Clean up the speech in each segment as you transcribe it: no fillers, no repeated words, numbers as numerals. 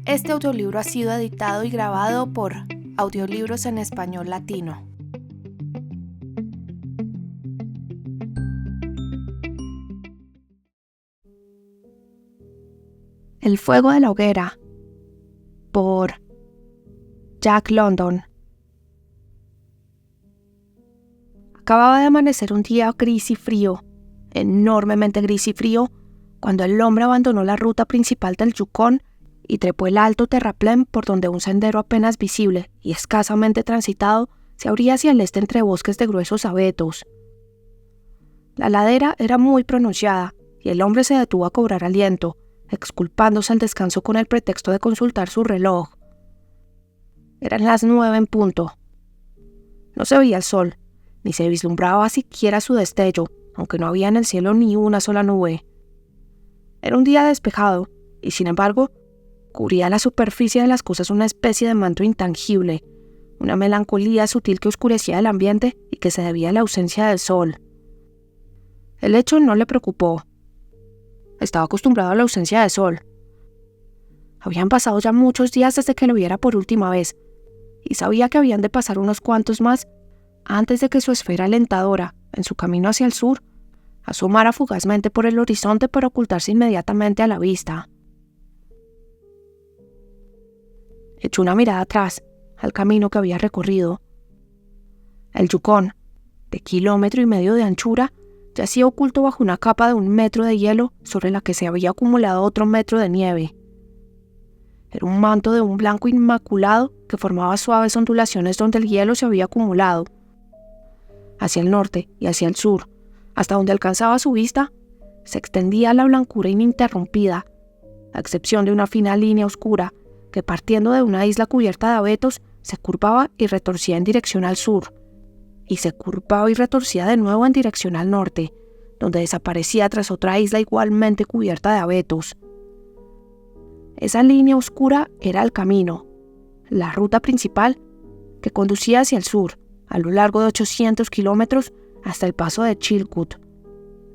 Este audiolibro ha sido editado y grabado por Audiolibros en Español Latino. El fuego de la hoguera, por Jack London. Acababa de amanecer un día gris y frío, enormemente gris y frío, cuando el hombre abandonó la ruta principal del Yukón y trepó el alto terraplén por donde un sendero apenas visible y escasamente transitado se abría hacia el este entre bosques de gruesos abetos. La ladera era muy pronunciada y el hombre se detuvo a cobrar aliento, exculpándose al descanso con el pretexto de consultar su reloj. Eran las 9 en punto. No se veía el sol, ni se vislumbraba siquiera su destello, aunque no había en el cielo ni una sola nube. Era un día despejado, y sin embargo, cubría la superficie de las cosas una especie de manto intangible, una melancolía sutil que oscurecía el ambiente y que se debía a la ausencia del sol. El hecho no le preocupó. Estaba acostumbrado a la ausencia de sol. Habían pasado ya muchos días desde que lo viera por última vez, y sabía que habían de pasar unos cuantos más antes de que su esfera alentadora, en su camino hacia el sur, asomara fugazmente por el horizonte para ocultarse inmediatamente a la vista. Echó una mirada atrás, al camino que había recorrido. El Yukón, de 1,5 kilómetros de anchura, yacía oculto bajo una capa de 1 metro de hielo sobre la que se había acumulado otro metro de nieve. Era un manto de un blanco inmaculado que formaba suaves ondulaciones donde el hielo se había acumulado. Hacia el norte y hacia el sur, hasta donde alcanzaba su vista, se extendía la blancura ininterrumpida, a excepción de una fina línea oscura que, partiendo de una isla cubierta de abetos, se curvaba y retorcía en dirección al sur, y se curvaba y retorcía de nuevo en dirección al norte, donde desaparecía tras otra isla igualmente cubierta de abetos. Esa línea oscura era el camino, la ruta principal que conducía hacia el sur, a lo largo de 800 kilómetros hasta el paso de Chilkoot,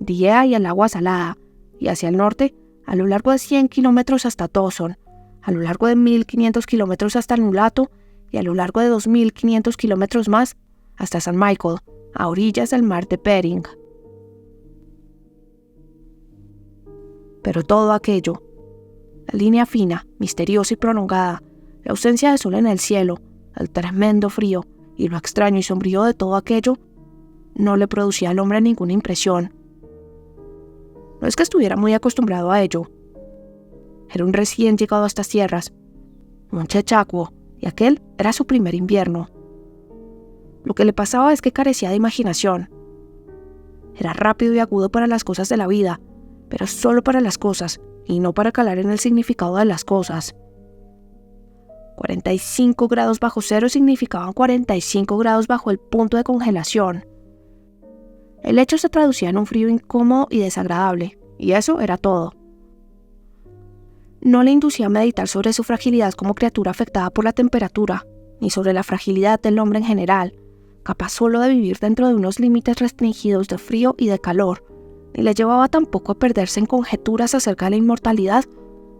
Dyea y el agua salada, y hacia el norte, a lo largo de 100 kilómetros hasta Towson, a lo largo de 1,500 kilómetros hasta el Nulato y a lo largo de 2,500 kilómetros más hasta San Michael, a orillas del mar de Bering. Pero todo aquello, la línea fina, misteriosa y prolongada, la ausencia de sol en el cielo, el tremendo frío y lo extraño y sombrío de todo aquello, no le producía al hombre ninguna impresión. No es que estuviera muy acostumbrado a ello. Era un recién llegado a estas tierras, un chechacuo, y aquel era su primer invierno. Lo que le pasaba es que carecía de imaginación. Era rápido y agudo para las cosas de la vida, pero solo para las cosas, y no para calar en el significado de las cosas. 45 grados bajo cero significaban 45 grados bajo el punto de congelación. El hecho se traducía en un frío incómodo y desagradable, y eso era todo. No le inducía a meditar sobre su fragilidad como criatura afectada por la temperatura, ni sobre la fragilidad del hombre en general, capaz solo de vivir dentro de unos límites restringidos de frío y de calor, ni le llevaba tampoco a perderse en conjeturas acerca de la inmortalidad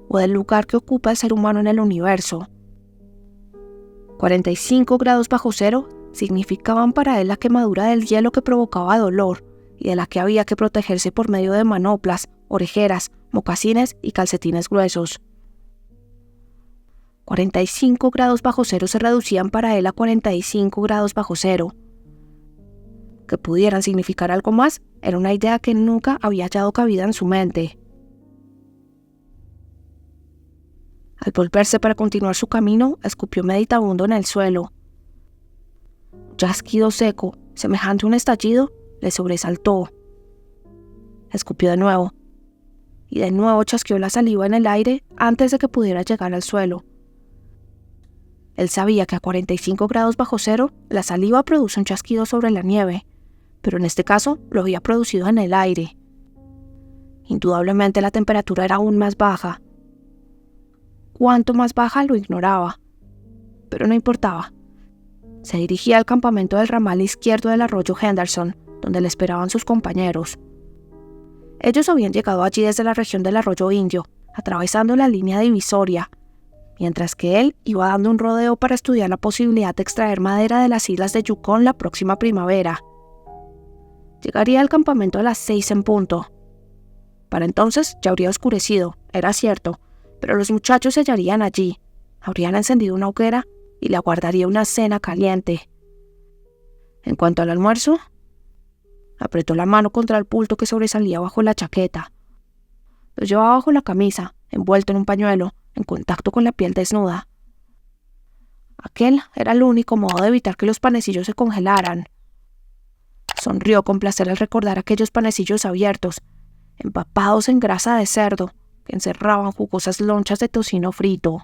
o del lugar que ocupa el ser humano en el universo. 45 grados bajo cero significaban para él la quemadura del hielo que provocaba dolor y de la que había que protegerse por medio de manoplas, orejeras, mocasines y calcetines gruesos. 45 grados bajo cero se reducían para él a 45 grados bajo cero. Que pudieran significar algo más era una idea que nunca había hallado cabida en su mente. Al volverse para continuar su camino, escupió meditabundo en el suelo. Un chasquido seco, semejante a un estallido, le sobresaltó. Escupió de nuevo, y de nuevo chasqueó la saliva en el aire antes de que pudiera llegar al suelo. Él sabía que a 45 grados bajo cero, la saliva produce un chasquido sobre la nieve, pero en este caso lo había producido en el aire. Indudablemente la temperatura era aún más baja. Cuánto más baja lo ignoraba, pero no importaba. Se dirigía al campamento del ramal izquierdo del arroyo Henderson, donde le esperaban sus compañeros. Ellos habían llegado allí desde la región del arroyo Indio, atravesando la línea divisoria, mientras que él iba dando un rodeo para estudiar la posibilidad de extraer madera de las islas de Yukon la próxima primavera. Llegaría al campamento a las 6 en punto. Para entonces ya habría oscurecido, era cierto, pero los muchachos se hallarían allí, habrían encendido una hoguera y le aguardaría una cena caliente. En cuanto al almuerzo, apretó la mano contra el bulto que sobresalía bajo la chaqueta. Lo llevaba bajo la camisa, envuelto en un pañuelo, en contacto con la piel desnuda. Aquel era el único modo de evitar que los panecillos se congelaran. Sonrió con placer al recordar aquellos panecillos abiertos, empapados en grasa de cerdo, que encerraban jugosas lonchas de tocino frito.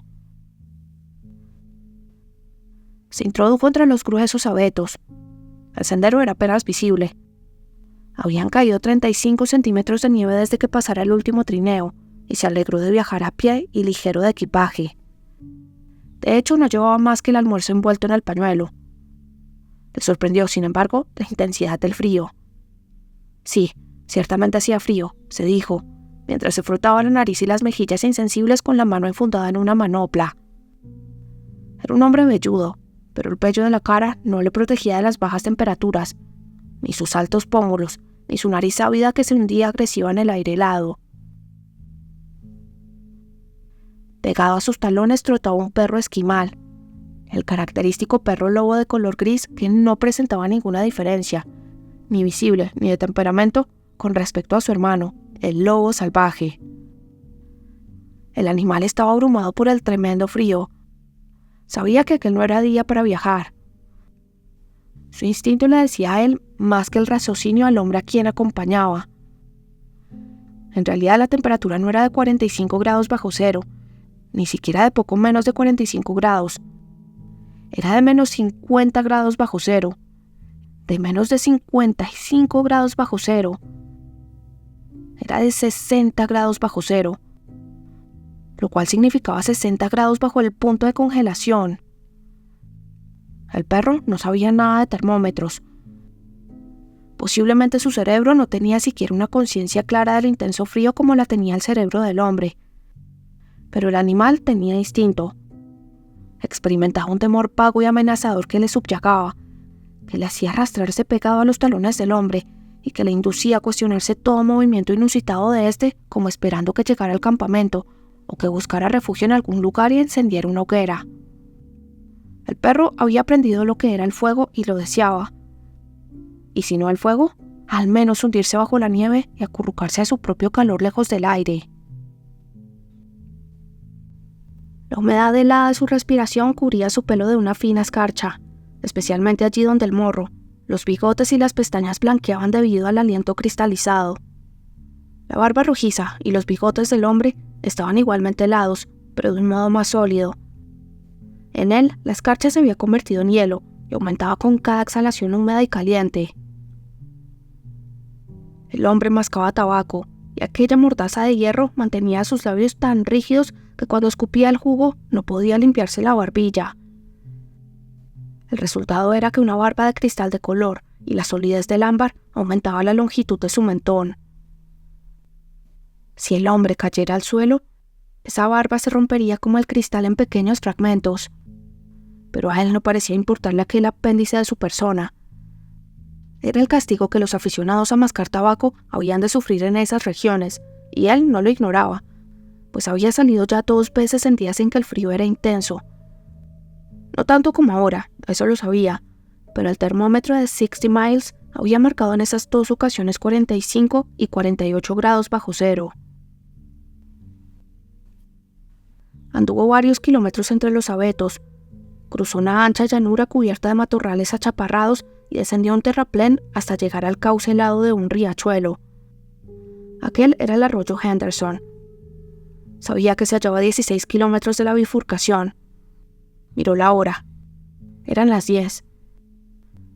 Se introdujo entre los gruesos abetos. El sendero era apenas visible. Habían caído 35 centímetros de nieve desde que pasara el último trineo, y se alegró de viajar a pie y ligero de equipaje. De hecho, no llevaba más que el almuerzo envuelto en el pañuelo. Le sorprendió, sin embargo, la intensidad del frío. Sí, ciertamente hacía frío, se dijo, mientras se frotaba la nariz y las mejillas insensibles con la mano enfundada en una manopla. Era un hombre velludo, pero el vello de la cara no le protegía de las bajas temperaturas, ni sus altos pómulos, ni su nariz ávida que se hundía agresiva en el aire helado. Pegado a sus talones trotaba un perro esquimal, el característico perro lobo de color gris que no presentaba ninguna diferencia, ni visible ni de temperamento, con respecto a su hermano, el lobo salvaje. El animal estaba abrumado por el tremendo frío. Sabía que aquel no era día para viajar. Su instinto le decía a él más que el raciocinio al hombre a quien acompañaba. En realidad la temperatura no era de 45 grados bajo cero, ni siquiera de poco menos de 45 grados. Era de menos 50 grados bajo cero, de menos de 55 grados bajo cero. Era de 60 grados bajo cero, lo cual significaba 60 grados bajo el punto de congelación. El perro no sabía nada de termómetros. Posiblemente su cerebro no tenía siquiera una conciencia clara del intenso frío como la tenía el cerebro del hombre. Pero el animal tenía instinto. Experimentaba un temor vago y amenazador que le subyugaba, que le hacía arrastrarse pegado a los talones del hombre y que le inducía a cuestionarse todo movimiento inusitado de éste, como esperando que llegara al campamento o que buscara refugio en algún lugar y encendiera una hoguera. El perro había aprendido lo que era el fuego y lo deseaba. Y si no el fuego, al menos hundirse bajo la nieve y acurrucarse a su propio calor lejos del aire. La humedad helada de su respiración cubría su pelo de una fina escarcha, especialmente allí donde el morro, los bigotes y las pestañas blanqueaban debido al aliento cristalizado. La barba rojiza y los bigotes del hombre estaban igualmente helados, pero de un modo más sólido. En él, la escarcha se había convertido en hielo y aumentaba con cada exhalación húmeda y caliente. El hombre mascaba tabaco, y aquella mordaza de hierro mantenía sus labios tan rígidos que cuando escupía el jugo no podía limpiarse la barbilla. El resultado era que una barba de cristal de color y la solidez del ámbar aumentaba la longitud de su mentón. Si el hombre cayera al suelo, esa barba se rompería como el cristal en pequeños fragmentos. Pero a él no parecía importarle aquel apéndice de su persona. Era el castigo que los aficionados a mascar tabaco habían de sufrir en esas regiones, y él no lo ignoraba, pues había salido ya 2 veces en días en que el frío era intenso. No tanto como ahora, eso lo sabía, pero el termómetro de 60 Miles había marcado en esas 2 ocasiones 45 y 48 grados bajo cero. Anduvo varios kilómetros entre los abetos, cruzó una ancha llanura cubierta de matorrales achaparrados y descendió un terraplén hasta llegar al cauce helado de un riachuelo. Aquel era el arroyo Henderson. Sabía que se hallaba a 16 kilómetros de la bifurcación. Miró la hora. Eran las 10.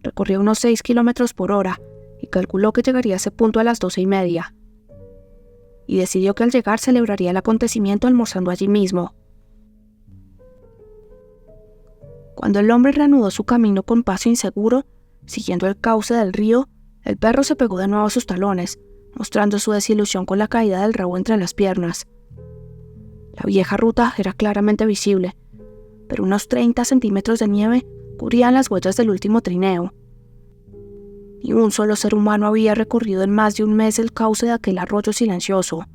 Recorrió unos 6 kilómetros por hora y calculó que llegaría a ese punto a las 12:30. Y decidió que al llegar celebraría el acontecimiento almorzando allí mismo. Cuando el hombre reanudó su camino con paso inseguro, siguiendo el cauce del río, el perro se pegó de nuevo a sus talones, mostrando su desilusión con la caída del rabo entre las piernas. La vieja ruta era claramente visible, pero unos 30 centímetros de nieve cubrían las huellas del último trineo. Ni un solo ser humano había recorrido en más de un mes el cauce de aquel arroyo silencioso.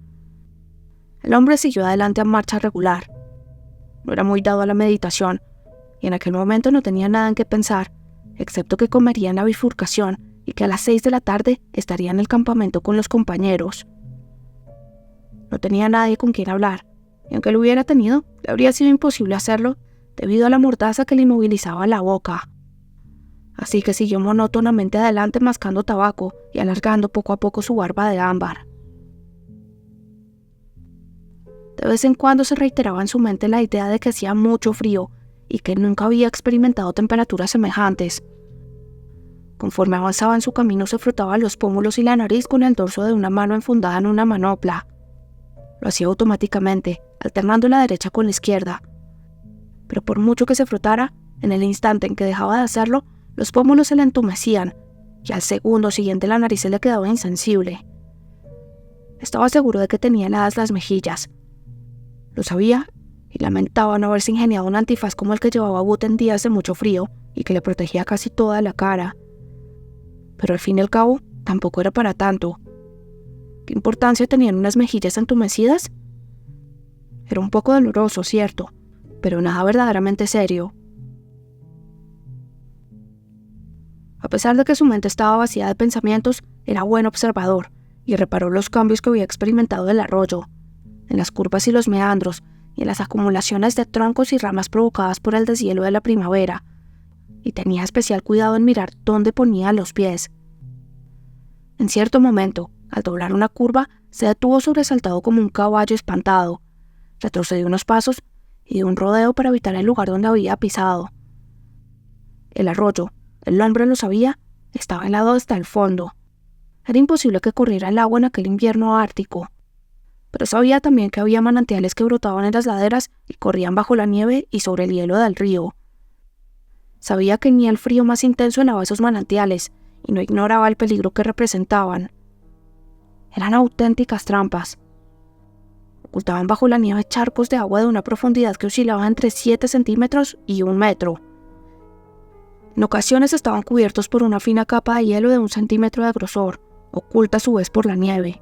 El hombre siguió adelante a marcha regular. No era muy dado a la meditación, y en aquel momento no tenía nada en qué pensar, excepto que comería en la bifurcación y que a las 6 de la tarde estaría en el campamento con los compañeros. No tenía nadie con quien hablar, y aunque lo hubiera tenido, le habría sido imposible hacerlo debido a la mordaza que le inmovilizaba la boca. Así que siguió monótonamente adelante mascando tabaco y alargando poco a poco su barba de ámbar. De vez en cuando se reiteraba en su mente la idea de que hacía mucho frío y que nunca había experimentado temperaturas semejantes. Conforme avanzaba en su camino se frotaba los pómulos y la nariz con el dorso de una mano enfundada en una manopla. Lo hacía automáticamente, alternando la derecha con la izquierda. Pero por mucho que se frotara, en el instante en que dejaba de hacerlo, los pómulos se le entumecían y al segundo siguiente la nariz se le quedaba insensible. Estaba seguro de que tenía heladas las mejillas. Lo sabía y lamentaba no haberse ingeniado un antifaz como el que llevaba Wood en días de mucho frío y que le protegía casi toda la cara. Pero al fin y al cabo, tampoco era para tanto. ¿Qué importancia tenían unas mejillas entumecidas? Era un poco doloroso, cierto, pero nada verdaderamente serio. A pesar de que su mente estaba vacía de pensamientos, era buen observador y reparó los cambios que había experimentado el arroyo, en las curvas y los meandros, y en las acumulaciones de troncos y ramas provocadas por el deshielo de la primavera, y tenía especial cuidado en mirar dónde ponía los pies. En cierto momento, al doblar una curva, se detuvo sobresaltado como un caballo espantado, retrocedió unos pasos y dio un rodeo para evitar el lugar donde había pisado. El arroyo, el hombre lo sabía, estaba helado hasta el fondo. Era imposible que corriera el agua en aquel invierno ártico. Pero sabía también que había manantiales que brotaban en las laderas y corrían bajo la nieve y sobre el hielo del río. Sabía que ni el frío más intenso helaba esos manantiales y no ignoraba el peligro que representaban. Eran auténticas trampas. Ocultaban bajo la nieve charcos de agua de una profundidad que oscilaba entre 7 centímetros y 1 metro. En ocasiones estaban cubiertos por una fina capa de hielo de 1 centímetro de grosor, oculta a su vez por la nieve.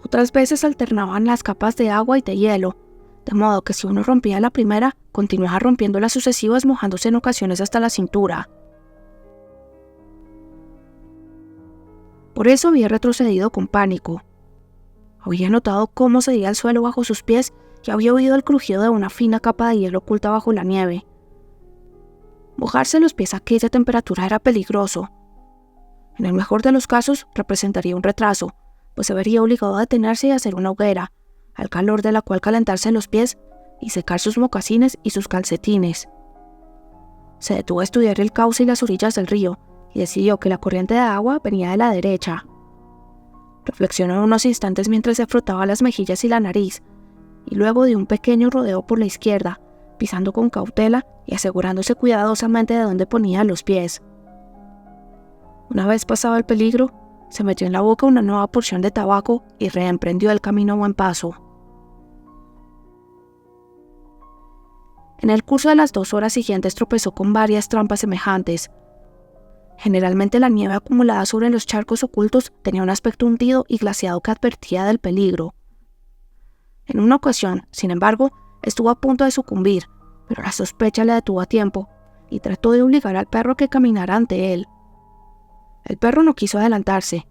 Otras veces alternaban las capas de agua y de hielo, de modo que si uno rompía la primera, continuaba rompiendo las sucesivas mojándose en ocasiones hasta la cintura. Por eso había retrocedido con pánico. Había notado cómo cedía el suelo bajo sus pies y había oído el crujido de una fina capa de hielo oculta bajo la nieve. Mojarse los pies a aquella temperatura era peligroso. En el mejor de los casos, representaría un retraso, pues se vería obligado a detenerse y hacer una hoguera, al calor de la cual calentarse los pies y secar sus mocasines y sus calcetines. Se detuvo a estudiar el cauce y las orillas del río, y decidió que la corriente de agua venía de la derecha. Reflexionó unos instantes mientras se frotaba las mejillas y la nariz, y luego dio un pequeño rodeo por la izquierda, pisando con cautela y asegurándose cuidadosamente de dónde ponía los pies. Una vez pasado el peligro, se metió en la boca una nueva porción de tabaco y reemprendió el camino a buen paso. En el curso de las 2 horas siguientes tropezó con varias trampas semejantes. Generalmente la nieve acumulada sobre los charcos ocultos tenía un aspecto hundido y glaciado que advertía del peligro. En una ocasión, sin embargo, estuvo a punto de sucumbir, pero la sospecha le detuvo a tiempo y trató de obligar al perro a que caminara ante él. El perro no quiso adelantarse.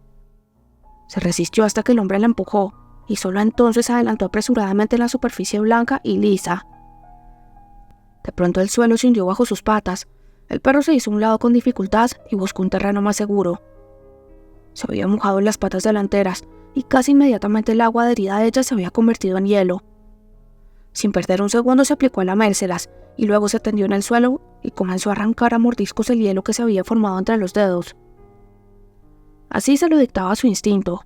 Se resistió hasta que el hombre la empujó y solo entonces adelantó apresuradamente en la superficie blanca y lisa. De pronto el suelo se hundió bajo sus patas. El perro se hizo a un lado con dificultad y buscó un terreno más seguro. Se había mojado en las patas delanteras y casi inmediatamente el agua adherida a ellas se había convertido en hielo. Sin perder un segundo se aplicó a lamérselas y luego se tendió en el suelo y comenzó a arrancar a mordiscos el hielo que se había formado entre los dedos. Así se lo dictaba su instinto.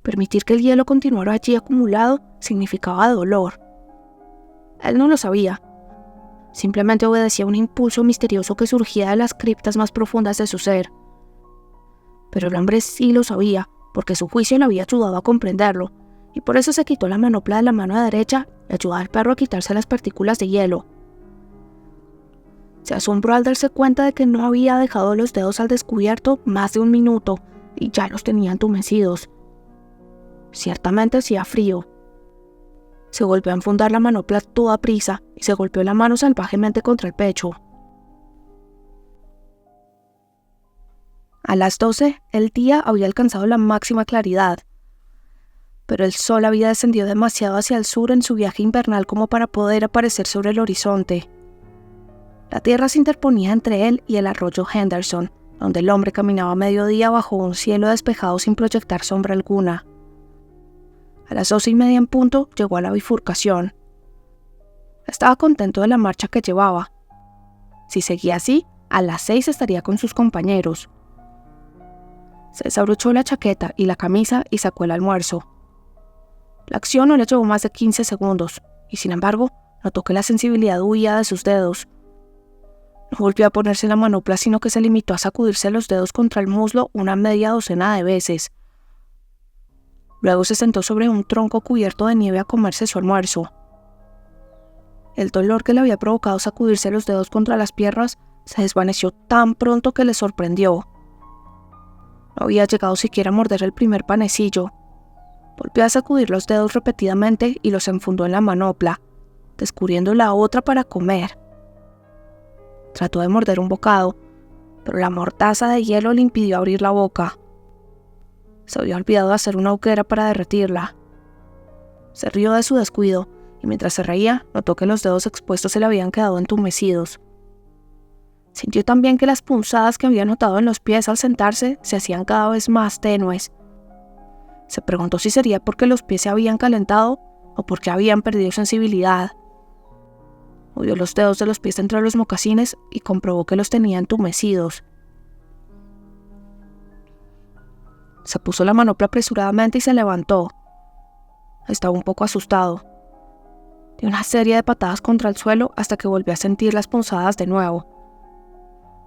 Permitir que el hielo continuara allí acumulado significaba dolor. Él no lo sabía. Simplemente obedecía a un impulso misterioso que surgía de las criptas más profundas de su ser. Pero el hombre sí lo sabía, porque su juicio le había ayudado a comprenderlo, y por eso se quitó la manopla de la mano derecha y ayudó al perro a quitarse las partículas de hielo. Se asombró al darse cuenta de que no había dejado los dedos al descubierto más de 1 minuto y ya los tenía entumecidos. Ciertamente hacía frío. Se volvió a enfundar la manopla a toda prisa y se golpeó la mano salvajemente contra el pecho. A las 12, el día había alcanzado la máxima claridad, pero el sol había descendido demasiado hacia el sur en su viaje invernal como para poder aparecer sobre el horizonte. La tierra se interponía entre él y el arroyo Henderson, donde el hombre caminaba a mediodía bajo un cielo despejado sin proyectar sombra alguna. A las 12:30 en punto llegó a la bifurcación. Estaba contento de la marcha que llevaba. Si seguía así, a las 6 estaría con sus compañeros. Se desabrochó la chaqueta y la camisa y sacó el almuerzo. La acción no le llevó más de 15 segundos, y sin embargo, notó que la sensibilidad huía de sus dedos. No volvió a ponerse la manopla, sino que se limitó a sacudirse los dedos contra el muslo una media docena de veces. Luego se sentó sobre un tronco cubierto de nieve a comerse su almuerzo. El dolor que le había provocado sacudirse los dedos contra las piernas se desvaneció tan pronto que le sorprendió. No había llegado siquiera a morder el primer panecillo. Volvió a sacudir los dedos repetidamente y los enfundó en la manopla, descubriendo la otra para comer. Trató de morder un bocado, pero la mortaza de hielo le impidió abrir la boca. Se había olvidado de hacer una hoguera para derretirla. Se rió de su descuido, y mientras se reía, notó que los dedos expuestos se le habían quedado entumecidos. Sintió también que las punzadas que había notado en los pies al sentarse se hacían cada vez más tenues. Se preguntó si sería porque los pies se habían calentado o porque habían perdido sensibilidad. Movió los dedos de los pies entre los mocasines y comprobó que los tenía entumecidos. Se puso la manopla apresuradamente y se levantó. Estaba un poco asustado. Dio una serie de patadas contra el suelo hasta que volvió a sentir las punzadas de nuevo.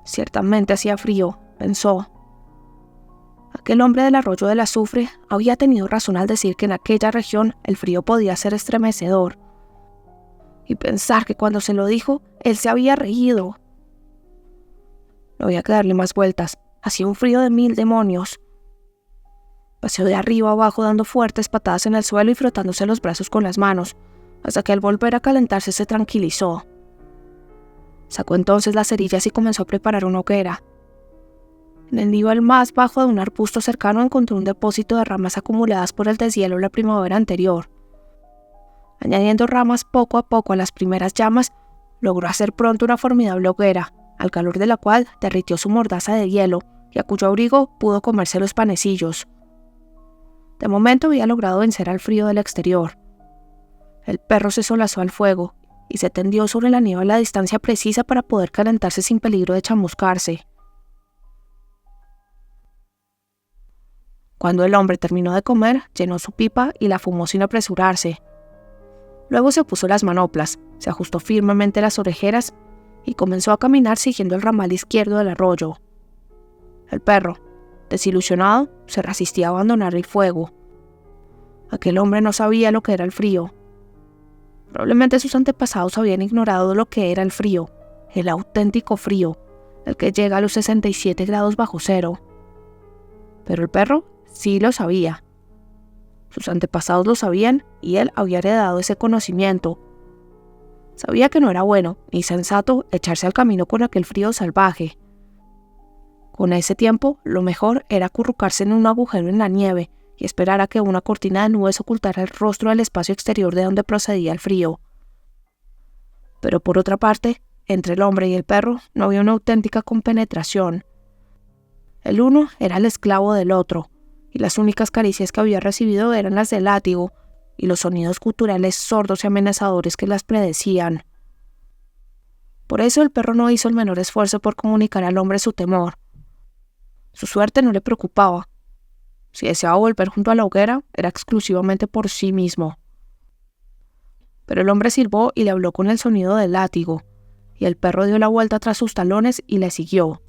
Ciertamente hacía frío, pensó. Aquel hombre del arroyo del azufre había tenido razón al decir que en aquella región el frío podía ser estremecedor. Y pensar que cuando se lo dijo, él se había reído. No había que darle más vueltas. Hacía un frío de 1000 demonios. Paseó de arriba a abajo dando fuertes patadas en el suelo y frotándose los brazos con las manos, hasta que al volver a calentarse se tranquilizó. Sacó entonces las cerillas y comenzó a preparar una hoguera. En el nivel más bajo de un arbusto cercano encontró un depósito de ramas acumuladas por el deshielo la primavera anterior. Añadiendo ramas poco a poco a las primeras llamas, logró hacer pronto una formidable hoguera, al calor de la cual derritió su mordaza de hielo y a cuyo abrigo pudo comerse los panecillos. De momento había logrado vencer al frío del exterior. El perro se solazó al fuego y se tendió sobre la nieve a la distancia precisa para poder calentarse sin peligro de chamuscarse. Cuando el hombre terminó de comer, llenó su pipa y la fumó sin apresurarse. Luego se puso las manoplas, se ajustó firmemente las orejeras y comenzó a caminar siguiendo el ramal izquierdo del arroyo. El perro, desilusionado, se resistía a abandonar el fuego. Aquel hombre no sabía lo que era el frío. Probablemente sus antepasados habían ignorado lo que era el frío, el auténtico frío, el que llega a los 67 grados bajo cero. Pero el perro sí lo sabía. Sus antepasados lo sabían y él había heredado ese conocimiento. Sabía que no era bueno ni sensato echarse al camino con aquel frío salvaje. Con ese tiempo, lo mejor era acurrucarse en un agujero en la nieve y esperar a que una cortina de nubes ocultara el rostro del espacio exterior de donde procedía el frío. Pero por otra parte, entre el hombre y el perro no había una auténtica compenetración. El uno era el esclavo del otro, y las únicas caricias que había recibido eran las del látigo y los sonidos guturales sordos y amenazadores que las predecían. Por eso el perro no hizo el menor esfuerzo por comunicar al hombre su temor. Su suerte no le preocupaba. Si deseaba volver junto a la hoguera, era exclusivamente por sí mismo. Pero el hombre silbó y le habló con el sonido del látigo, y el perro dio la vuelta tras sus talones y le siguió.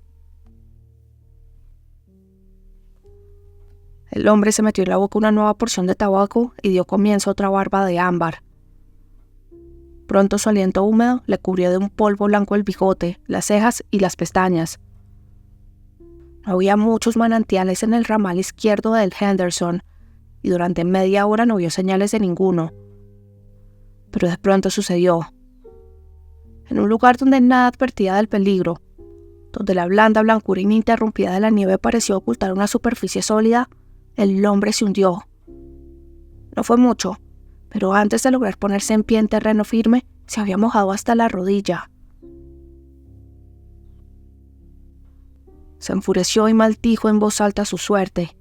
El hombre se metió en la boca una nueva porción de tabaco y dio comienzo a otra barba de ámbar. Pronto su aliento húmedo le cubrió de un polvo blanco el bigote, las cejas y las pestañas. No había muchos manantiales en el ramal izquierdo del Henderson, y durante media hora no vio señales de ninguno. Pero de pronto sucedió. En un lugar donde nada advertía del peligro, donde la blanda blancura ininterrumpida de la nieve pareció ocultar una superficie sólida, el hombre se hundió. No fue mucho, pero antes de lograr ponerse en pie en terreno firme, se había mojado hasta la rodilla. Se enfureció y maldijo en voz alta su suerte.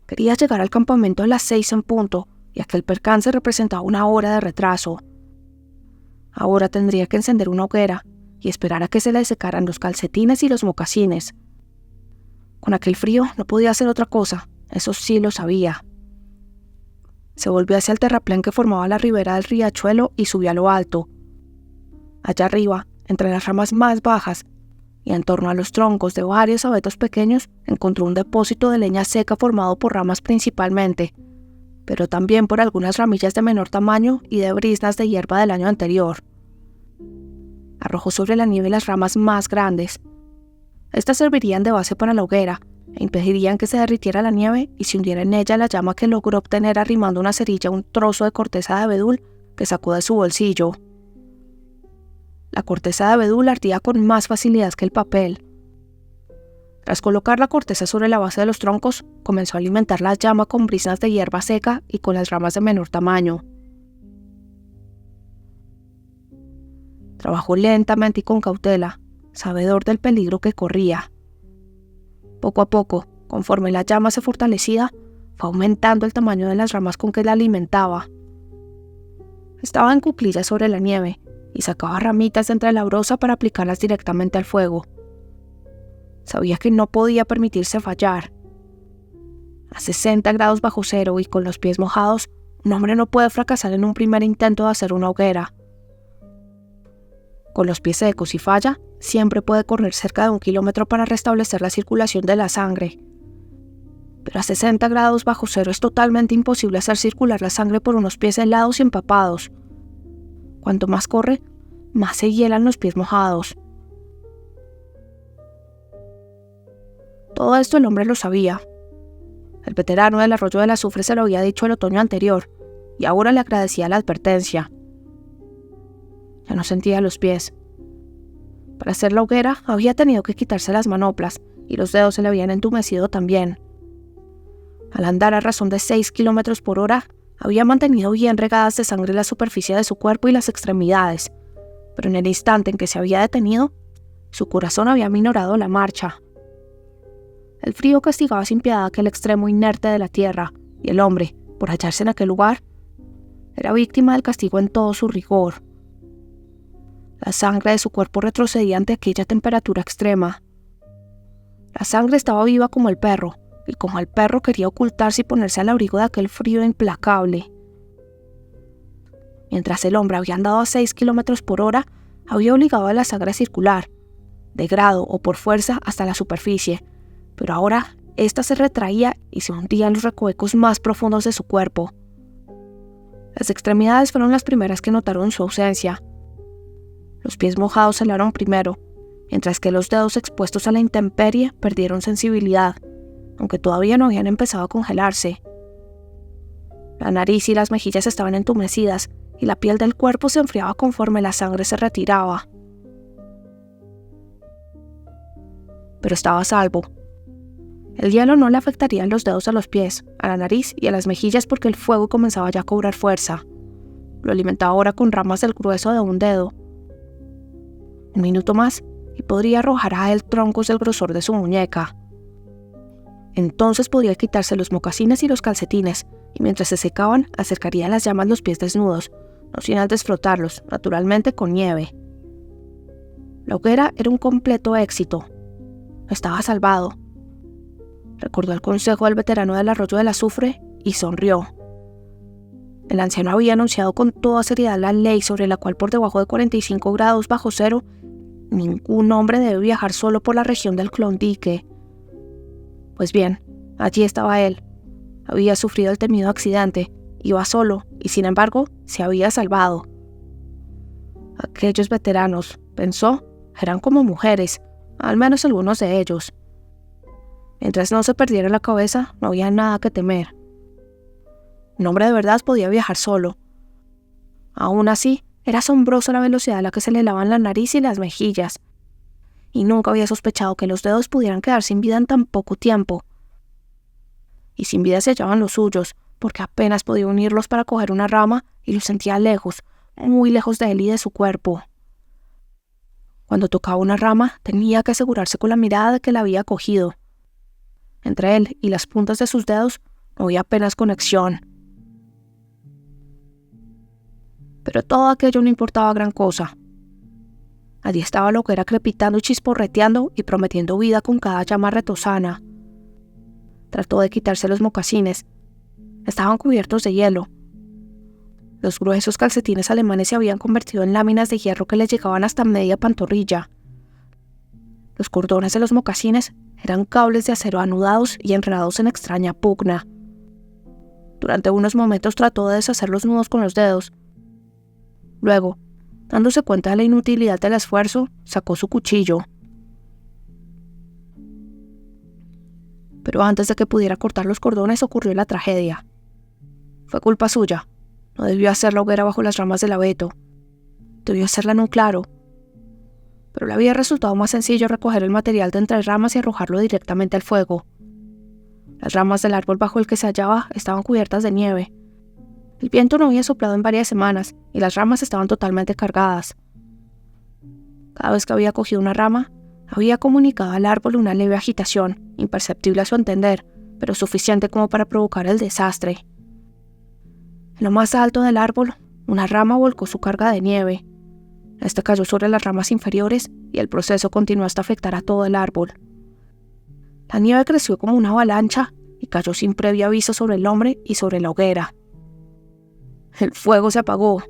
Quería llegar al campamento a las 6 en punto, y aquel percance representaba una hora de retraso. Ahora tendría que encender una hoguera y esperar a que se le secaran los calcetines y los mocasines. Con aquel frío no podía hacer otra cosa, eso sí lo sabía. Se volvió hacia el terraplén que formaba la ribera del riachuelo y subió a lo alto. Allá arriba, entre las ramas más bajas y en torno a los troncos de varios abetos pequeños, encontró un depósito de leña seca formado por ramas principalmente, pero también por algunas ramillas de menor tamaño y de briznas de hierba del año anterior. Arrojó sobre la nieve las ramas más grandes. Estas servirían de base para la hoguera e impedirían que se derritiera la nieve y se hundiera en ella la llama que logró obtener arrimando una cerilla a un trozo de corteza de abedul que sacó de su bolsillo. La corteza de abedul ardía con más facilidad que el papel. Tras colocar la corteza sobre la base de los troncos, comenzó a alimentar la llama con briznas de hierba seca y con las ramas de menor tamaño. Trabajó lentamente y con cautela, sabedor del peligro que corría. Poco a poco, conforme la llama se fortalecía, fue aumentando el tamaño de las ramas con que la alimentaba. Estaba en cuclillas sobre la nieve y sacaba ramitas de entre la brosa para aplicarlas directamente al fuego. Sabía que no podía permitirse fallar. A 60 grados bajo cero y con los pies mojados, un hombre no puede fracasar en un primer intento de hacer una hoguera. Con los pies secos y falla, siempre puede correr cerca de 1 kilómetro para restablecer la circulación de la sangre. Pero a 60 grados bajo cero es totalmente imposible hacer circular la sangre por unos pies helados y empapados. Cuanto más corre, más se hielan los pies mojados. Todo esto el hombre lo sabía. El veterano del arroyo del azufre se lo había dicho el otoño anterior, y ahora le agradecía la advertencia. Ya no sentía los pies. Para hacer la hoguera había tenido que quitarse las manoplas, y los dedos se le habían entumecido también. Al andar a razón de 6 kilómetros por hora, había mantenido bien regadas de sangre la superficie de su cuerpo y las extremidades, pero en el instante en que se había detenido, su corazón había minorado la marcha. El frío castigaba sin piedad aquel extremo inerte de la tierra, y el hombre, por hallarse en aquel lugar, era víctima del castigo en todo su rigor. La sangre de su cuerpo retrocedía ante aquella temperatura extrema. La sangre estaba viva como el perro, y como el perro quería ocultarse y ponerse al abrigo de aquel frío implacable. Mientras el hombre había andado a 6 kilómetros por hora, había obligado a la sangre a circular, de grado o por fuerza hasta la superficie, pero ahora ésta se retraía y se hundía en los recovecos más profundos de su cuerpo. Las extremidades fueron las primeras que notaron su ausencia. Los pies mojados se helaron primero, mientras que los dedos expuestos a la intemperie perdieron sensibilidad, aunque todavía no habían empezado a congelarse. La nariz y las mejillas estaban entumecidas y la piel del cuerpo se enfriaba conforme la sangre se retiraba. Pero estaba a salvo. El hielo no le afectaría los dedos a los pies, a la nariz y a las mejillas porque el fuego comenzaba ya a cobrar fuerza. Lo alimentaba ahora con ramas del grueso de un dedo. 1 minuto más y podría arrojar a él troncos del grosor de su muñeca. Entonces podría quitarse los mocasines y los calcetines, y mientras se secaban, acercaría a las llamas los pies desnudos, no sin antes frotarlos, naturalmente con nieve. La hoguera era un completo éxito. Estaba salvado. Recordó el consejo del veterano del arroyo del azufre y sonrió. El anciano había anunciado con toda seriedad la ley sobre la cual por debajo de 45 grados bajo cero, ningún hombre debe viajar solo por la región del Klondike. Pues bien, Allí estaba él. Había sufrido el temido accidente, iba solo y sin embargo se había salvado. Aquellos veteranos, pensó, eran como mujeres, al menos algunos de ellos. Mientras no se perdiera la cabeza, no había nada que temer. Un hombre de verdad podía viajar solo. Aún así, era asombrosa la velocidad a la que se le helaban la nariz y las mejillas. Y nunca había sospechado que los dedos pudieran quedar sin vida en tan poco tiempo. Y sin vida se hallaban los suyos, porque apenas podía unirlos para coger una rama y los sentía lejos, muy lejos de él y de su cuerpo. Cuando tocaba una rama, tenía que asegurarse con la mirada de que la había cogido. Entre él y las puntas de sus dedos no había apenas conexión. Pero todo aquello no importaba gran cosa. Allí estaba la hoguera crepitando y chisporreteando y prometiendo vida con cada llama retozana. Trató de quitarse los mocasines. Estaban cubiertos de hielo. Los gruesos calcetines alemanes se habían convertido en láminas de hierro que le llegaban hasta media pantorrilla. Los cordones de los mocasines eran cables de acero anudados y enredados en extraña pugna. Durante unos momentos trató de deshacer los nudos con los dedos. Luego, dándose cuenta de la inutilidad del esfuerzo, sacó su cuchillo. Pero antes de que pudiera cortar los cordones ocurrió la tragedia. Fue culpa suya. No debió hacer la hoguera bajo las ramas del abeto. Debió hacerla en un claro. Pero le había resultado más sencillo recoger el material de entre ramas y arrojarlo directamente al fuego. Las ramas del árbol bajo el que se hallaba estaban cubiertas de nieve. El viento no había soplado en varias semanas y las ramas estaban totalmente cargadas. Cada vez que había cogido una rama, había comunicado al árbol una leve agitación, imperceptible a su entender, pero suficiente como para provocar el desastre. En lo más alto del árbol, una rama volcó su carga de nieve. Este cayó sobre las ramas inferiores y el proceso continuó hasta afectar a todo el árbol. La nieve creció como una avalancha y cayó sin previo aviso sobre el hombre y sobre la hoguera. El fuego se apagó.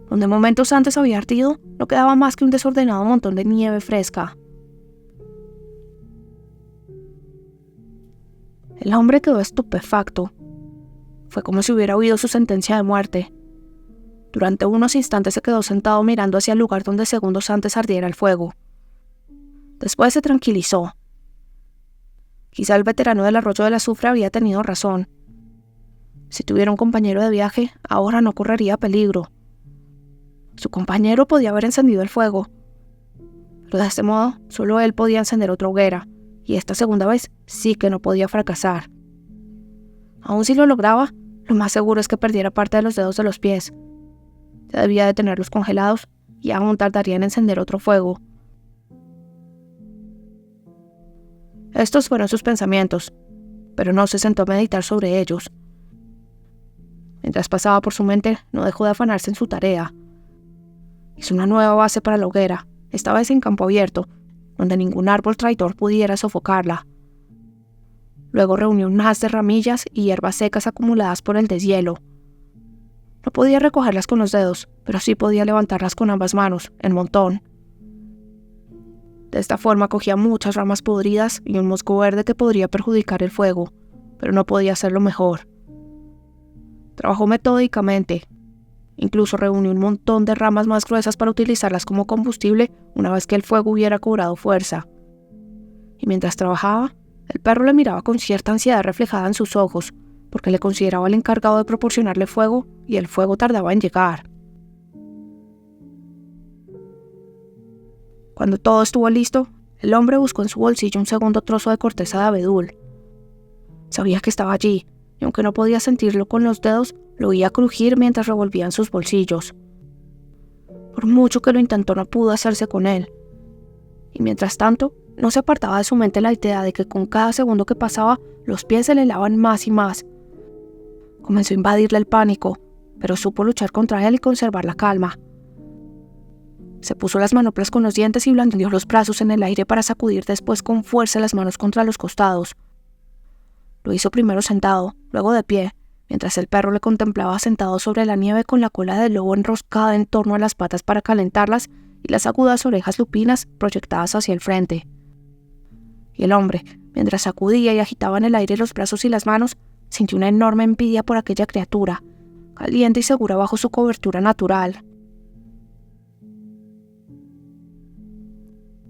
Donde momentos antes había ardido, no quedaba más que un desordenado montón de nieve fresca. El hombre quedó estupefacto. Fue como si hubiera oído su sentencia de muerte. Durante unos instantes se quedó sentado mirando hacia el lugar donde segundos antes ardiera el fuego. Después se tranquilizó. Quizá el veterano del arroyo del azufre había tenido razón. Si tuviera un compañero de viaje, ahora no correría peligro. Su compañero podía haber encendido el fuego, pero de este modo solo él podía encender otra hoguera, y esta segunda vez sí que no podía fracasar. Aun si lo lograba, lo más seguro es que perdiera parte de los dedos de los pies. Ya debía de tenerlos congelados y aún tardaría en encender otro fuego. Estos fueron sus pensamientos, pero no se sentó a meditar sobre ellos. Mientras pasaba por su mente, no dejó de afanarse en su tarea. Hizo una nueva base para la hoguera, esta vez en campo abierto, donde ningún árbol traidor pudiera sofocarla. Luego reunió un haz de ramillas y hierbas secas acumuladas por el deshielo. No podía recogerlas con los dedos, pero sí podía levantarlas con ambas manos, en montón. De esta forma cogía muchas ramas podridas y un musgo verde que podría perjudicar el fuego, pero no podía hacerlo mejor. Trabajó metódicamente. Incluso reunió un montón de ramas más gruesas para utilizarlas como combustible una vez que el fuego hubiera cobrado fuerza. Y mientras trabajaba, el perro le miraba con cierta ansiedad reflejada en sus ojos, porque le consideraba el encargado de proporcionarle fuego y el fuego tardaba en llegar. Cuando todo estuvo listo, el hombre buscó en su bolsillo un segundo trozo de corteza de abedul. Sabía que estaba allí, y aunque no podía sentirlo con los dedos, lo oía crujir mientras revolvía en sus bolsillos. Por mucho que lo intentó, no pudo hacerse con él. Y mientras tanto, no se apartaba de su mente la idea de que con cada segundo que pasaba, los pies se le helaban más y más. Comenzó a invadirle el pánico, pero supo luchar contra él y conservar la calma. Se puso las manoplas con los dientes y blandió los brazos en el aire para sacudir después con fuerza las manos contra los costados. Lo hizo primero sentado, luego de pie, mientras el perro le contemplaba sentado sobre la nieve con la cola del lobo enroscada en torno a las patas para calentarlas y las agudas orejas lupinas proyectadas hacia el frente. Y el hombre, Mientras sacudía y agitaba en el aire los brazos y las manos, sintió una enorme envidia por aquella criatura, caliente y segura bajo su cobertura natural.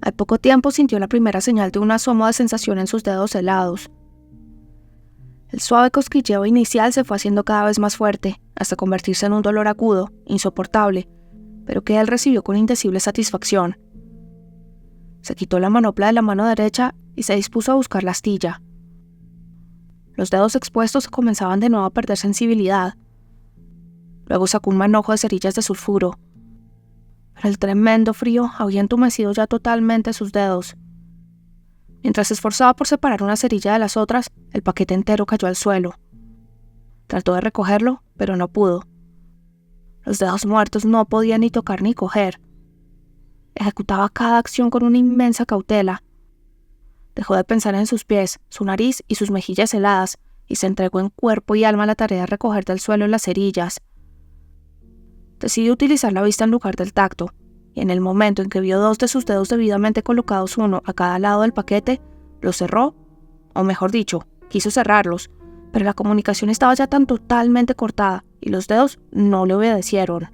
Al poco tiempo sintió la primera señal de una asomo de sensación en sus dedos helados. El suave cosquilleo inicial se fue haciendo cada vez más fuerte, hasta convertirse en un dolor agudo, insoportable, pero que él recibió con indecible satisfacción. Se quitó la manopla de la mano derecha y se dispuso a buscar la astilla. Los dedos expuestos comenzaban de nuevo a perder sensibilidad. Luego sacó un manojo de cerillas de sulfuro. Pero el tremendo frío había entumecido ya totalmente sus dedos. Mientras se esforzaba por separar una cerilla de las otras, el paquete entero cayó al suelo. Trató de recogerlo, pero no pudo. Los dedos muertos no podían ni tocar ni coger. Ejecutaba cada acción con una inmensa cautela. Dejó de pensar en sus pies, su nariz y sus mejillas heladas, y se entregó en cuerpo y alma a la tarea de recoger del suelo las cerillas. Decidió utilizar la vista en lugar del tacto, y en el momento en que vio dos de sus dedos debidamente colocados uno a cada lado del paquete, los cerró, o mejor dicho, quiso cerrarlos, pero la comunicación estaba ya tan totalmente cortada y los dedos no le obedecieron.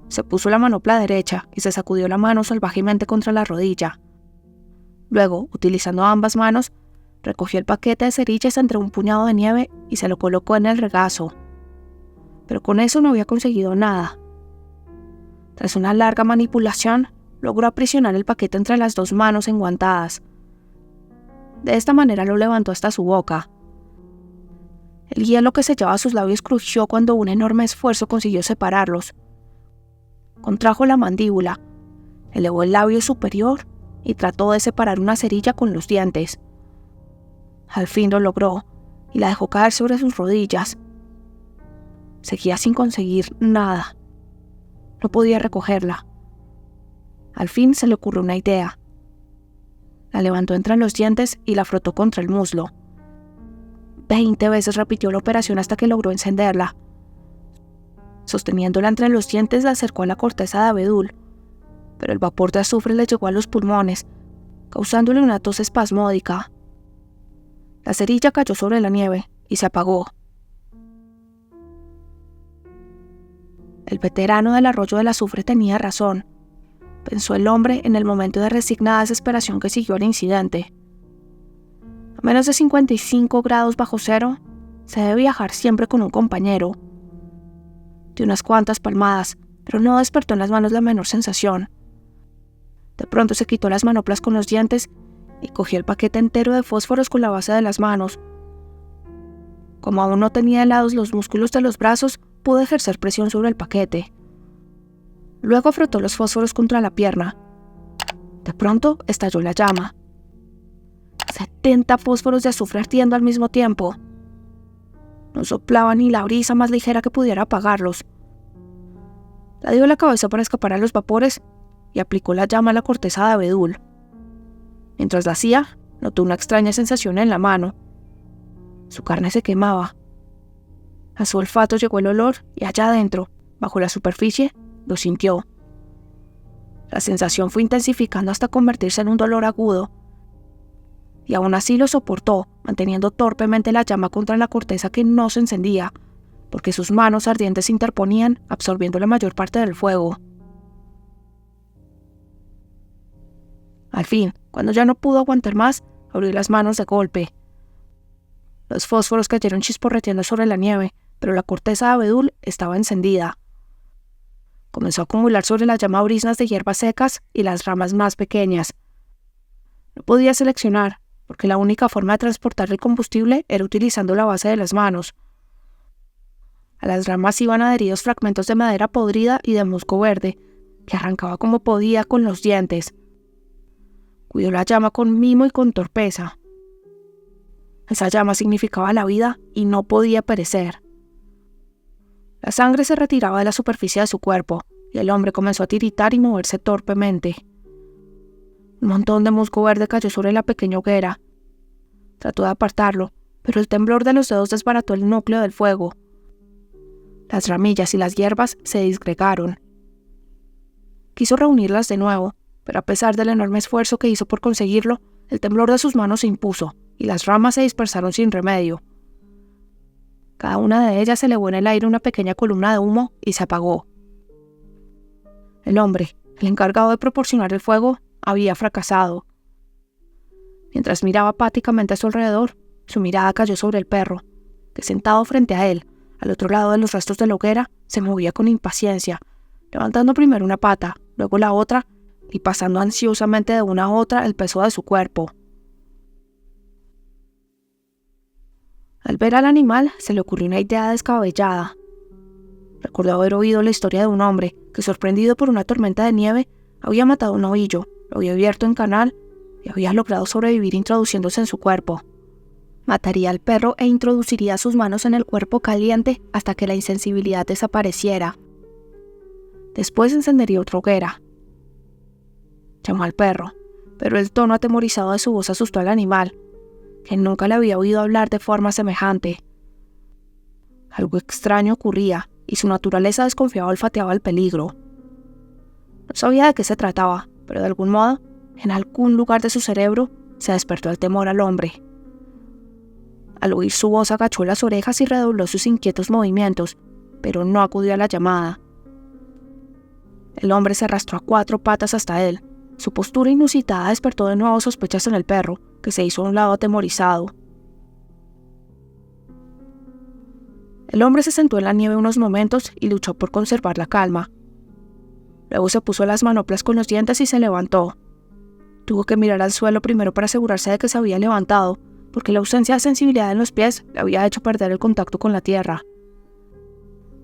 Se puso la manopla derecha y se sacudió la mano salvajemente contra la rodilla. Luego, utilizando ambas manos, recogió el paquete de cerillas entre un puñado de nieve y se lo colocó en el regazo. Pero con eso no había conseguido nada. Tras una larga manipulación, logró aprisionar el paquete entre las dos manos enguantadas. De esta manera lo levantó hasta su boca. El hielo que sellaba sus labios crujió cuando un enorme esfuerzo consiguió separarlos. Contrajo la mandíbula, elevó el labio superior y trató de separar una cerilla con los dientes. Al fin lo logró y la dejó caer sobre sus rodillas. Seguía sin conseguir nada. No podía recogerla. Al fin se le ocurrió una idea. La levantó entre los dientes y la frotó contra el muslo. 20 veces repitió la operación hasta que logró encenderla. Sosteniéndola entre los dientes, la acercó a la corteza de abedul, pero el vapor de azufre le llegó a los pulmones, causándole una tos espasmódica. La cerilla cayó sobre la nieve y se apagó. El veterano del arroyo del azufre tenía razón, pensó el hombre en el momento de resignada desesperación que siguió al incidente. A menos de 55 grados bajo cero, se debe viajar siempre con un compañero. Dio unas cuantas palmadas, pero no despertó en las manos la menor sensación. De pronto se quitó las manoplas con los dientes y cogió el paquete entero de fósforos con la base de las manos. Como aún no tenía helados los músculos de los brazos, pudo ejercer presión sobre el paquete. Luego frotó los fósforos contra la pierna. De pronto estalló la llama. 70 fósforos de azufre ardiendo al mismo tiempo. No soplaba ni la brisa más ligera que pudiera apagarlos. La dio la cabeza para escapar a los vapores y aplicó la llama a la corteza de abedul. Mientras la hacía, notó una extraña sensación en la mano. Su carne se quemaba. A su olfato llegó el olor y allá adentro, bajo la superficie, lo sintió. La sensación fue intensificando hasta convertirse en un dolor agudo. Y aún así lo soportó, manteniendo torpemente la llama contra la corteza que no se encendía, porque sus manos ardientes se interponían, absorbiendo la mayor parte del fuego. Al fin, cuando ya no pudo aguantar más, abrió las manos de golpe. Los fósforos cayeron chisporreteando sobre la nieve, pero la corteza de abedul estaba encendida. Comenzó a acumular sobre la llama briznas de hierbas secas y las ramas más pequeñas. No podía seleccionar, porque la única forma de transportar el combustible era utilizando la base de las manos. A las ramas iban adheridos fragmentos de madera podrida y de musgo verde, que arrancaba como podía con los dientes. Cuidó la llama con mimo y con torpeza. Esa llama significaba la vida y no podía perecer. La sangre se retiraba de la superficie de su cuerpo y el hombre comenzó a tiritar y moverse torpemente. Un montón de musgo verde cayó sobre la pequeña hoguera. Trató de apartarlo, pero el temblor de los dedos desbarató el núcleo del fuego. Las ramillas y las hierbas se disgregaron. Quiso reunirlas de nuevo, pero a pesar del enorme esfuerzo que hizo por conseguirlo, El temblor de sus manos se impuso y las ramas se dispersaron sin remedio. Cada una de ellas elevó en el aire una pequeña columna de humo y se apagó. El hombre, el encargado de proporcionar el fuego, había fracasado. Mientras miraba apáticamente a su alrededor, su mirada cayó sobre el perro, que sentado frente a él, al otro lado de los restos de la hoguera, se movía con impaciencia, levantando primero una pata, luego la otra, y pasando ansiosamente de una a otra el peso de su cuerpo. Al ver al animal, se le ocurrió una idea descabellada. Recordó haber oído la historia de un hombre que, sorprendido por una tormenta de nieve, había matado a un ovillo, lo había abierto en canal y había logrado sobrevivir introduciéndose en su cuerpo. Mataría al perro e introduciría sus manos en el cuerpo caliente hasta que la insensibilidad desapareciera. Después encendería otra hoguera. Llamó al perro, pero el tono atemorizado de su voz asustó al animal, que nunca le había oído hablar de forma semejante. Algo extraño ocurría y su naturaleza desconfiada olfateaba el peligro. No sabía de qué se trataba, pero de algún modo, en algún lugar de su cerebro, se despertó el temor al hombre. Al oír su voz agachó las orejas y redobló sus inquietos movimientos, pero no acudió a la llamada. El hombre se arrastró a 4 patas hasta él. Su postura inusitada despertó de nuevo sospechas en el perro, que se hizo a un lado atemorizado. El hombre se sentó en la nieve unos momentos y luchó por conservar la calma. Luego se puso las manoplas con los dientes y se levantó. Tuvo que mirar al suelo primero para asegurarse de que se había levantado, porque la ausencia de sensibilidad en los pies le había hecho perder el contacto con la tierra.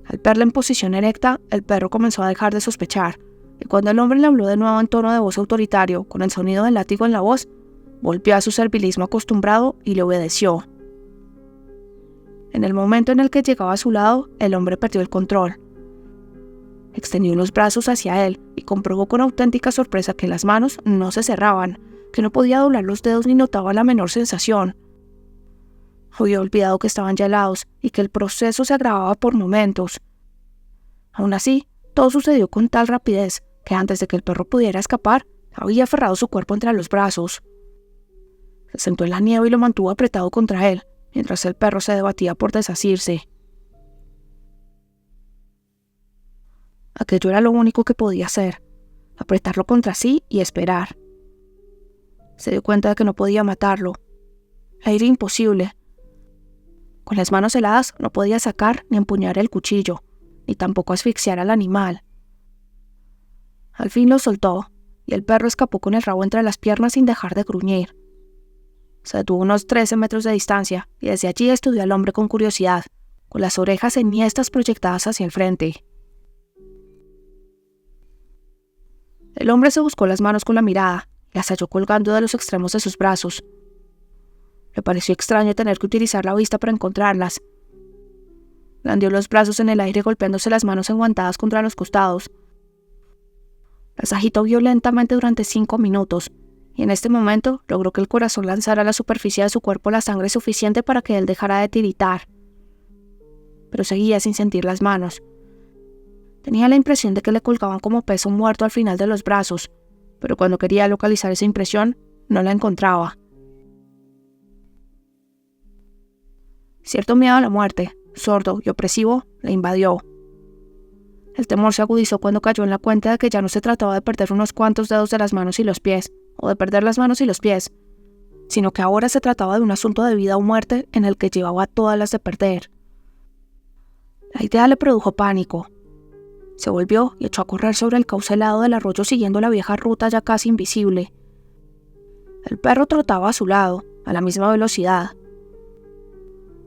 Al verla en posición erecta, el perro comenzó a dejar de sospechar, y cuando el hombre le habló de nuevo en tono de voz autoritario, con el sonido del látigo en la voz, volvió a su servilismo acostumbrado y le obedeció. En el momento en el que llegaba a su lado, el hombre perdió el control. Extendió los brazos hacia él y comprobó con auténtica sorpresa que las manos no se cerraban, que no podía doblar los dedos ni notaba la menor sensación. Había olvidado que estaban ya helados y que el proceso se agravaba por momentos. Aún así, todo sucedió con tal rapidez que antes de que el perro pudiera escapar, había aferrado su cuerpo entre los brazos. Se sentó en la nieve y lo mantuvo apretado contra él, mientras el perro se debatía por desasirse. Aquello era lo único que podía hacer, apretarlo contra sí y esperar. Se dio cuenta de que no podía matarlo. Era imposible. Con las manos heladas no podía sacar ni empuñar el cuchillo, ni tampoco asfixiar al animal. Al fin lo soltó, y el perro escapó con el rabo entre las piernas sin dejar de gruñir. Se detuvo unos 13 metros de distancia, y desde allí estudió al hombre con curiosidad, con las orejas enhiestas proyectadas hacia el frente. El hombre se buscó las manos con la mirada, y las halló colgando de los extremos de sus brazos. Le pareció extraño tener que utilizar la vista para encontrarlas. Blandió los brazos en el aire golpeándose las manos enguantadas contra los costados. Las agitó violentamente durante 5 minutos, y en este momento logró que el corazón lanzara a la superficie de su cuerpo la sangre suficiente para que él dejara de tiritar. Pero seguía sin sentir las manos. Tenía la impresión de que le colgaban como peso muerto al final de los brazos, pero cuando quería localizar esa impresión, no la encontraba. Cierto miedo a la muerte, sordo y opresivo, le invadió. El temor se agudizó cuando cayó en la cuenta de que ya no se trataba de perder unos cuantos dedos de las manos y los pies, o de perder las manos y los pies, sino que ahora se trataba de un asunto de vida o muerte en el que llevaba todas las de perder. La idea le produjo pánico. Se volvió y echó a correr sobre el cauce helado del arroyo siguiendo la vieja ruta ya casi invisible. El perro trotaba a su lado, a la misma velocidad.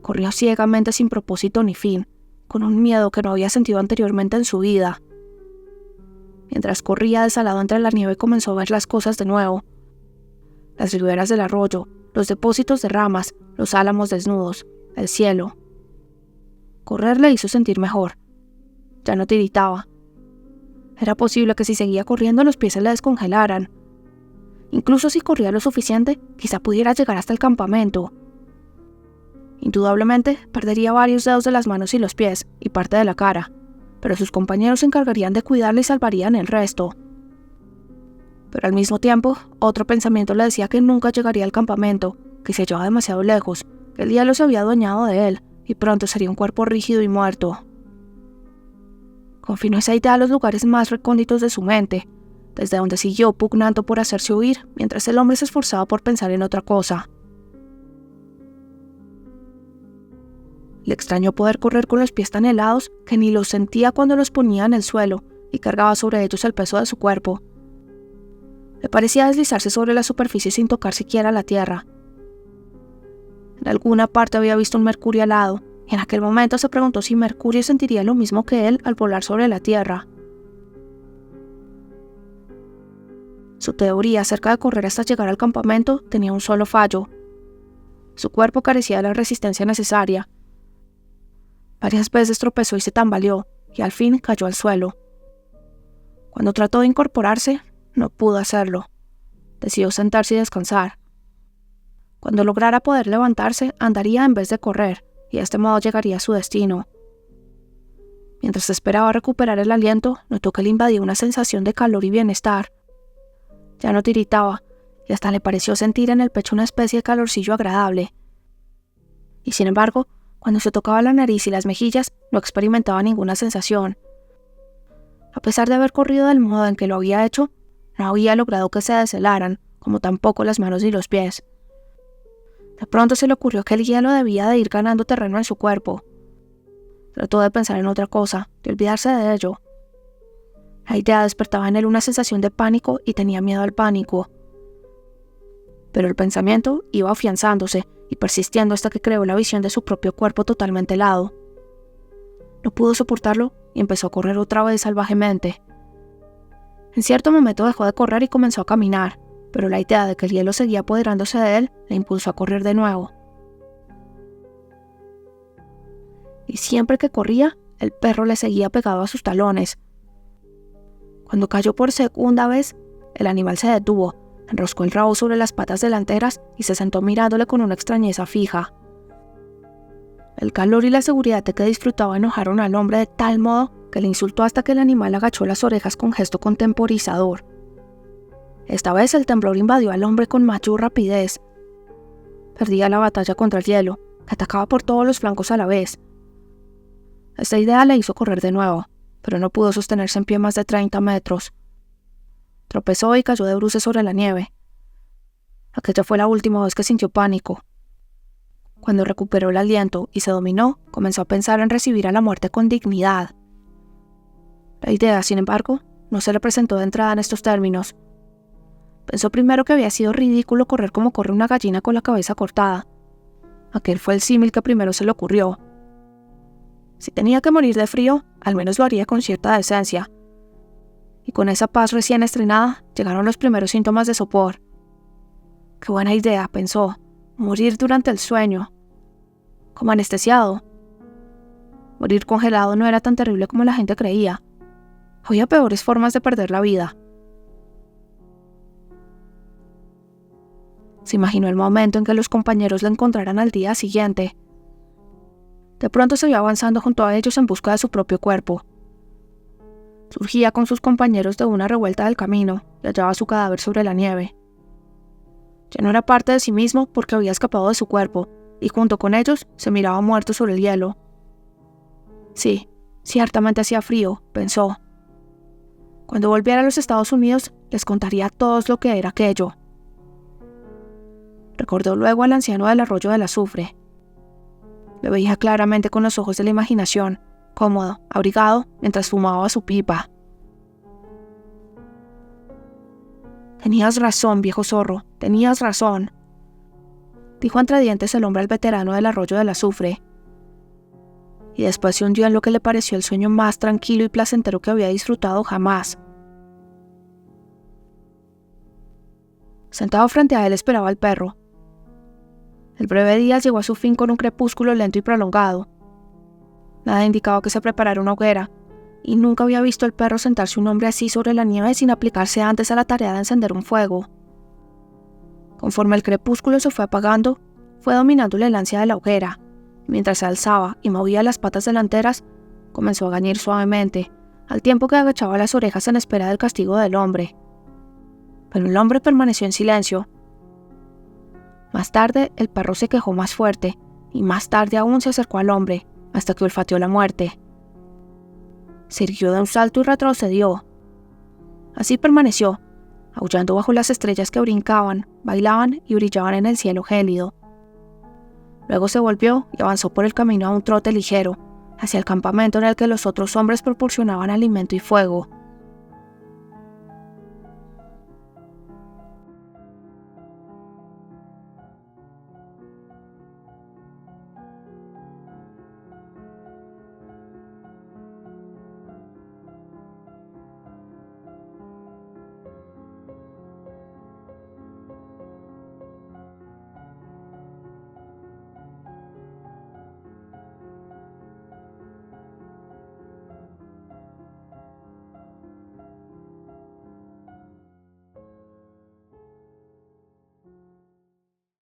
Corrió ciegamente sin propósito ni fin, con un miedo que no había sentido anteriormente en su vida. Mientras corría desalado entre la nieve comenzó a ver las cosas de nuevo. Las riberas del arroyo, los depósitos de ramas, los álamos desnudos, el cielo. Correr le hizo sentir mejor. Ya no tiritaba. Era posible que si seguía corriendo los pies se le descongelaran. Incluso si corría lo suficiente, quizá pudiera llegar hasta el campamento. Indudablemente, perdería varios dedos de las manos y los pies, y parte de la cara, pero sus compañeros se encargarían de cuidarle y salvarían el resto. Pero al mismo tiempo, otro pensamiento le decía que nunca llegaría al campamento, que se hallaba demasiado lejos, que el hielo se había adueñado de él y pronto sería un cuerpo rígido y muerto. Confinó esa idea a los lugares más recónditos de su mente, desde donde siguió pugnando por hacerse oír mientras el hombre se esforzaba por pensar en otra cosa. Le extrañó poder correr con los pies tan helados que ni los sentía cuando los ponía en el suelo y cargaba sobre ellos el peso de su cuerpo. Le parecía deslizarse sobre la superficie sin tocar siquiera la tierra. En alguna parte había visto un mercurio alado, y en aquel momento se preguntó si Mercurio sentiría lo mismo que él al volar sobre la tierra. Su teoría acerca de correr hasta llegar al campamento tenía un solo fallo. Su cuerpo carecía de la resistencia necesaria. Varias veces tropezó y se tambaleó, y al fin cayó al suelo. Cuando trató de incorporarse, no pudo hacerlo. Decidió sentarse y descansar. Cuando lograra poder levantarse, andaría en vez de correr, y de este modo llegaría a su destino. Mientras esperaba recuperar el aliento, notó que le invadía una sensación de calor y bienestar. Ya no tiritaba, y hasta le pareció sentir en el pecho una especie de calorcillo agradable. Y sin embargo, cuando se tocaba la nariz y las mejillas, no experimentaba ninguna sensación. A pesar de haber corrido del modo en que lo había hecho, no había logrado que se deshelaran, como tampoco las manos ni los pies. De pronto se le ocurrió que el hielo debía de ir ganando terreno en su cuerpo. Trató de pensar en otra cosa, de olvidarse de ello. La idea despertaba en él una sensación de pánico y tenía miedo al pánico. Pero el pensamiento iba afianzándose y persistiendo hasta que creó la visión de su propio cuerpo totalmente helado. No pudo soportarlo y empezó a correr otra vez salvajemente. En cierto momento dejó de correr y comenzó a caminar, pero la idea de que el hielo seguía apoderándose de él le impulsó a correr de nuevo. Y siempre que corría, el perro le seguía pegado a sus talones. Cuando cayó por segunda vez, el animal se detuvo, enroscó el rabo sobre las patas delanteras y se sentó mirándole con una extrañeza fija. El calor y la seguridad de que disfrutaba enojaron al hombre de tal modo que le insultó hasta que el animal agachó las orejas con gesto contemporizador. Esta vez el temblor invadió al hombre con mayor rapidez. Perdía la batalla contra el hielo, que atacaba por todos los flancos a la vez. Esta idea le hizo correr de nuevo, pero no pudo sostenerse en pie más de 30 metros. Tropezó y cayó de bruces sobre la nieve. Aquella fue la última vez que sintió pánico. Cuando recuperó el aliento y se dominó, comenzó a pensar en recibir a la muerte con dignidad. La idea, sin embargo, no se le presentó de entrada en estos términos. Pensó primero que había sido ridículo correr como corre una gallina con la cabeza cortada. Aquel fue el símil que primero se le ocurrió. Si tenía que morir de frío, al menos lo haría con cierta decencia. Y con esa paz recién estrenada, llegaron los primeros síntomas de sopor. Qué buena idea, pensó, morir durante el sueño. Como anestesiado. Morir congelado no era tan terrible como la gente creía. Había peores formas de perder la vida. Se imaginó el momento en que los compañeros le encontraran al día siguiente. De pronto se vio avanzando junto a ellos en busca de su propio cuerpo. Surgía con sus compañeros de una revuelta del camino y hallaba su cadáver sobre la nieve. Ya no era parte de sí mismo porque había escapado de su cuerpo, y junto con ellos se miraba muerto sobre el hielo. Sí, ciertamente hacía frío, pensó. Cuando volviera a los Estados Unidos, les contaría a todos lo que era aquello. Recordó luego al anciano del arroyo del azufre. Lo veía claramente con los ojos de la imaginación, cómodo, abrigado, mientras fumaba su pipa. «Tenías razón, viejo zorro, tenías razón», dijo entre dientes el hombre al veterano del arroyo del azufre. Y después se hundió en lo que le pareció el sueño más tranquilo y placentero que había disfrutado jamás. Sentado frente a él esperaba al perro. El breve día llegó a su fin con un crepúsculo lento y prolongado. Nada indicaba que se preparara una hoguera, y nunca había visto al perro sentarse un hombre así sobre la nieve sin aplicarse antes a la tarea de encender un fuego. Conforme el crepúsculo se fue apagando, fue dominándole el ansia de la hoguera, y mientras se alzaba y movía las patas delanteras, comenzó a gañir suavemente, al tiempo que agachaba las orejas en espera del castigo del hombre. pero el hombre permaneció en silencio. Más tarde, el perro se quejó más fuerte, y más tarde aún se acercó al hombre, hasta que olfateó la muerte. Se irguió de un salto y retrocedió. Así permaneció, aullando bajo las estrellas que brincaban, bailaban y brillaban en el cielo gélido. Luego se volvió y avanzó por el camino a un trote ligero, hacia el campamento en el que los otros hombres proporcionaban alimento y fuego.